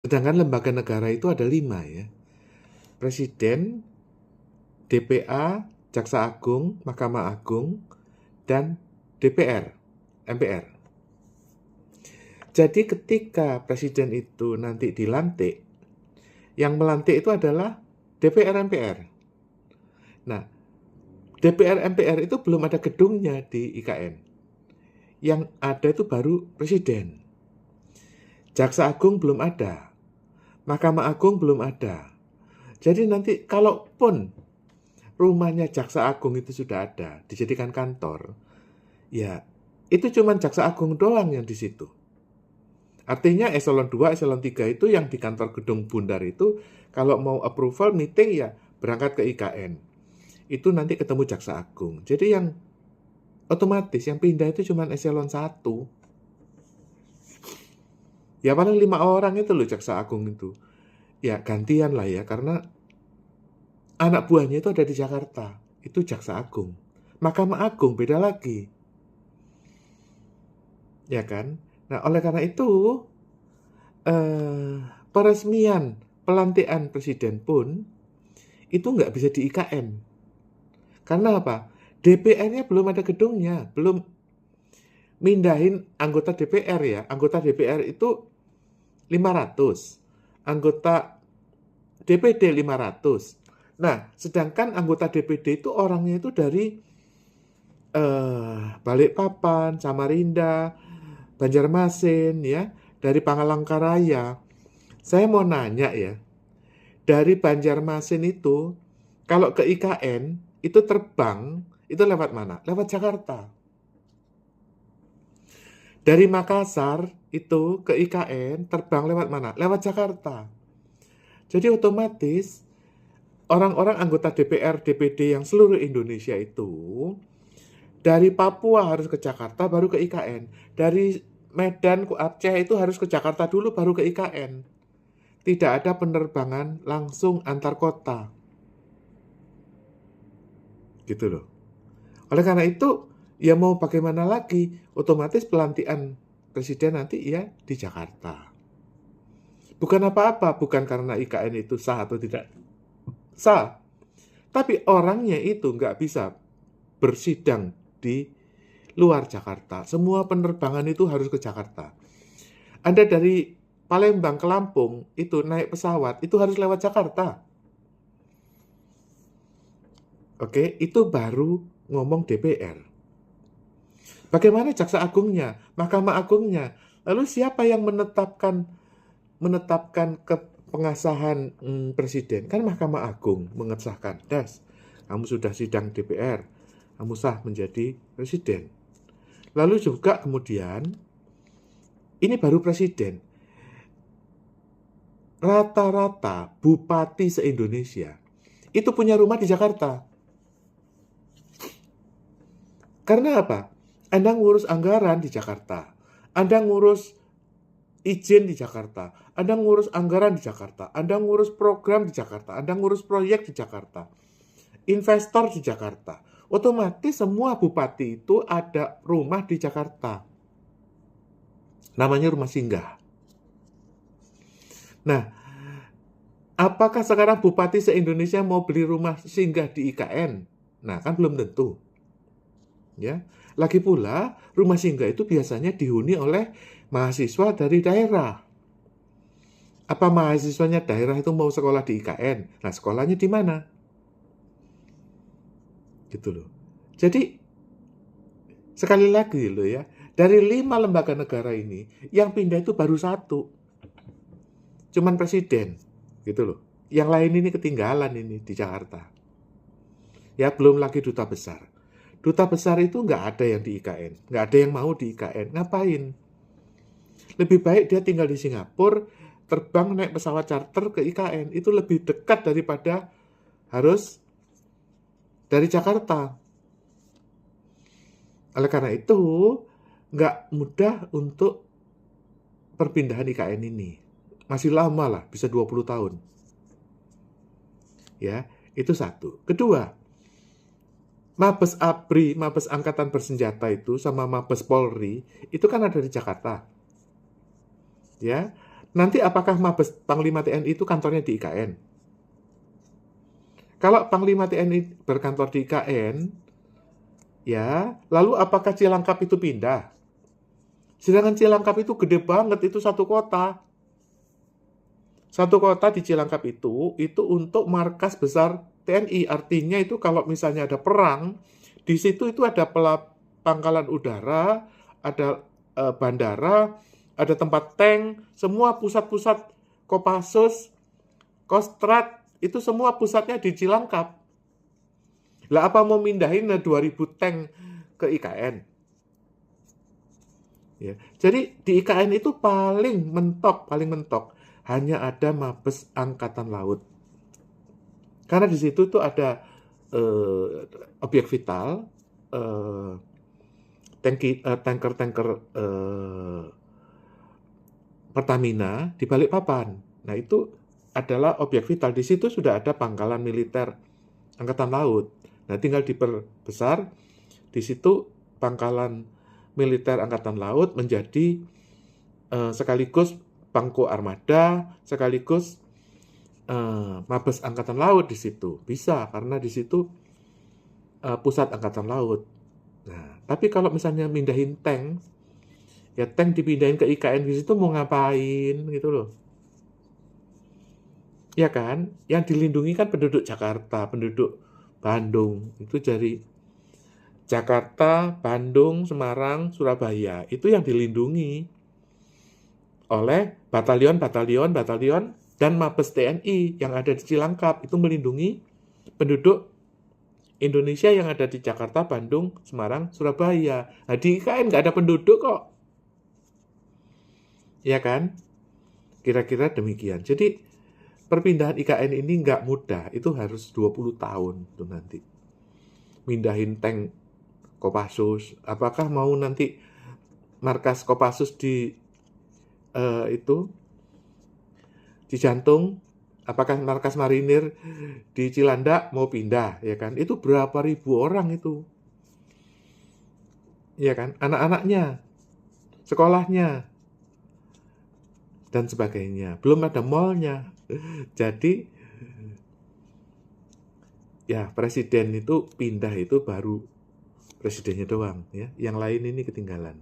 Sedangkan lembaga negara itu ada 5 ya. Presiden, DPA, Jaksa Agung, Mahkamah Agung, dan DPR, MPR. Jadi ketika presiden itu nanti dilantik, yang melantik itu adalah DPR, MPR. Nah, DPR, MPR itu belum ada gedungnya di IKN. Yang ada itu baru presiden. Jaksa Agung belum ada. Mahkamah Agung belum ada. Jadi nanti kalaupun rumahnya Jaksa Agung itu sudah ada, dijadikan kantor, ya itu cuma Jaksa Agung doang yang di situ. Artinya eselon 2, eselon 3 itu yang di kantor gedung Bundar itu, kalau mau approval meeting ya berangkat ke IKN. Itu nanti ketemu Jaksa Agung. Jadi yang otomatis yang pindah itu cuma eselon 1. Ya paling 5 orang itu loh Jaksa Agung itu. Ya gantian lah ya, karena anak buahnya itu ada di Jakarta. Itu Jaksa Agung. Mahkamah Agung beda lagi. Ya kan? Nah, oleh karena itu, peresmian pelantikan presiden pun itu nggak bisa di IKN. Karena apa? DPR-nya belum ada gedungnya, belum mindahin anggota DPR ya. Anggota DPR itu 500, anggota DPD 500. Nah, sedangkan anggota DPD itu orangnya itu dari Balikpapan, Samarinda, Banjarmasin ya, dari Pangalangkaraya. Saya mau nanya ya, dari Banjarmasin itu kalau ke IKN itu terbang itu lewat mana? Lewat Jakarta. Dari Makassar itu ke IKN terbang lewat mana? Lewat Jakarta. Jadi otomatis orang-orang anggota DPR, DPD yang seluruh Indonesia itu dari Papua harus ke Jakarta baru ke IKN. Dari Medan ke Aceh itu harus ke Jakarta dulu baru ke IKN. Tidak ada penerbangan langsung antar kota. Gitu loh. Oleh karena itu, ya mau bagaimana lagi, otomatis pelantikan presiden nanti ya di Jakarta. Bukan apa-apa, bukan karena IKN itu sah atau tidak sah. Tapi orangnya itu nggak bisa bersidang di luar Jakarta. Semua penerbangan itu harus ke Jakarta. Anda dari Palembang ke Lampung, itu naik pesawat, itu harus lewat Jakarta. Oke, itu baru ngomong DPR. Bagaimana Jaksa Agungnya, Mahkamah Agungnya? Lalu siapa yang menetapkan ke pengesahan presiden? Kan Mahkamah Agung mengesahkan, das, kamu sudah sidang DPR, kamu sah menjadi presiden. Lalu juga kemudian, ini baru presiden. Rata-rata bupati se-Indonesia itu punya rumah di Jakarta. Karena apa? Anda ngurus anggaran di Jakarta. Anda ngurus izin di Jakarta. Anda ngurus anggaran di Jakarta. Anda ngurus program di Jakarta. Anda ngurus proyek di Jakarta. Investor di Jakarta. Otomatis semua bupati itu ada rumah di Jakarta. Namanya rumah singgah. Nah, apakah sekarang bupati se-Indonesia mau beli rumah singgah di IKN? Nah, kan belum tentu. Ya, lagi pula rumah singgah itu biasanya dihuni oleh mahasiswa dari daerah. Apa mahasiswanya daerah itu mau sekolah di IKN? Nah, sekolahnya di mana? Gitu loh. Jadi, sekali lagi loh ya, dari 5 lembaga negara ini, yang pindah itu baru 1. Cuman presiden, gitu loh. Yang lain ini ketinggalan ini di Jakarta. Ya, belum lagi duta besar. Duta besar itu nggak ada yang di IKN. Nggak ada yang mau di IKN. Ngapain? Lebih baik dia tinggal di Singapura, terbang naik pesawat charter ke IKN. Itu lebih dekat daripada harus dari Jakarta. Oleh karena itu, nggak mudah untuk perpindahan IKN ini. Masih lama lah, bisa 20 tahun. Ya, itu satu. Kedua, Mabes ABRI, Mabes Angkatan Bersenjata itu sama Mabes Polri, itu kan ada di Jakarta. Ya, Nanti apakah Mabes Panglima TNI itu kantornya di IKN? Kalau Panglima TNI berkantor di IKN, ya, lalu apakah Cilangkap itu pindah? Sedangkan Cilangkap itu gede banget, itu satu kota. Satu kota di Cilangkap itu untuk markas besar TNI. Artinya itu kalau misalnya ada perang, di situ itu ada pangkalan udara, ada bandara, ada tempat tank, semua pusat-pusat Kopassus, Kostrad, itu semua pusatnya di Cilangkap. Lah apa mau mindahin 2000 tank ke IKN? Ya. Jadi di IKN itu paling mentok hanya ada Mabes Angkatan Laut. Karena di situ tuh ada objek vital, tanker-tanker Pertamina di Balikpapan. Nah, itu adalah objek vital. Di situ sudah ada pangkalan militer Angkatan Laut. Nah, tinggal diperbesar. Di situ pangkalan militer Angkatan Laut menjadi sekaligus pangko armada, sekaligus Mabes Angkatan Laut di situ. Bisa, karena di situ pusat Angkatan Laut. Nah, tapi kalau misalnya mindahin tank, ya tank dipindahin ke IKN di situ mau ngapain gitu loh. Ya kan? Yang dilindungi kan penduduk Jakarta, penduduk Bandung. Itu dari Jakarta, Bandung, Semarang, Surabaya. Itu yang dilindungi oleh batalion dan Mabes TNI yang ada di Cilangkap. Itu melindungi penduduk Indonesia yang ada di Jakarta, Bandung, Semarang, Surabaya. Nah, di IKN nggak ada penduduk kok. Ya kan? Kira-kira demikian. Jadi, perpindahan IKN ini nggak mudah. Itu harus 20 tahun tuh nanti. Mindahin tank Kopassus. Apakah mau nanti markas Kopassus di Jantung? Apakah markas marinir di Cilandak mau pindah, ya kan? Itu berapa ribu orang itu, ya kan? Anak-anaknya, sekolahnya, dan sebagainya. Belum ada mallnya. Jadi, ya presiden itu pindah itu baru presidennya doang, ya. Yang lain ini ketinggalan.